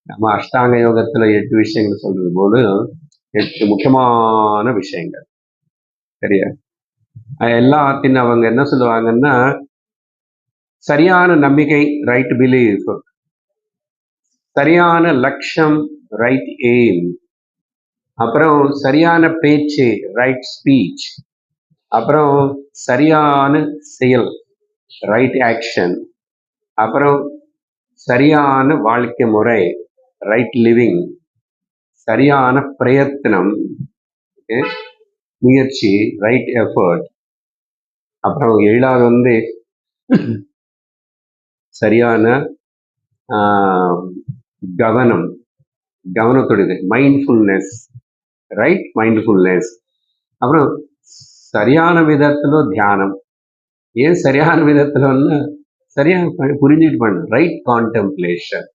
நம்ம அஷ்டாங்க யோகத்துல 8 விஷயங்கள் சொல்றது போது 8 முக்கியமான விஷயங்கள். சரியா? எல்லாத்தின் அவங்க என்ன சொல்லுவாங்கன்னா, சரியான நம்பிக்கை, ரைட் பிலீஃப், சரியான லட்சம், ரைட் எய்ம், அப்புறம் சரியான பேச்சு, ரைட் ஸ்பீச், அப்புறம் சரியான செயல், ரைட் ஆக்ஷன், அப்புறம் சரியான வாழ்க்கை முறை, ரைட் லிவிங், சரியான பிரயத்தனம், முயற்சி, ரைட் எஃபர்ட், அப்புறம் 7வது வந்து சரியான கவனம், கவனத்துடையது, மைண்ட்ஃபுல்னஸ், ரைட் மைண்ட்ஃபுல்னஸ், அப்புறம் சரியான விதத்துல தியானம். ஏன் சரியான விதத்துல சரியா புரிஞ்சுட்டு பண்ண, ரைட் கான்டெம்ப்ளேஷன்.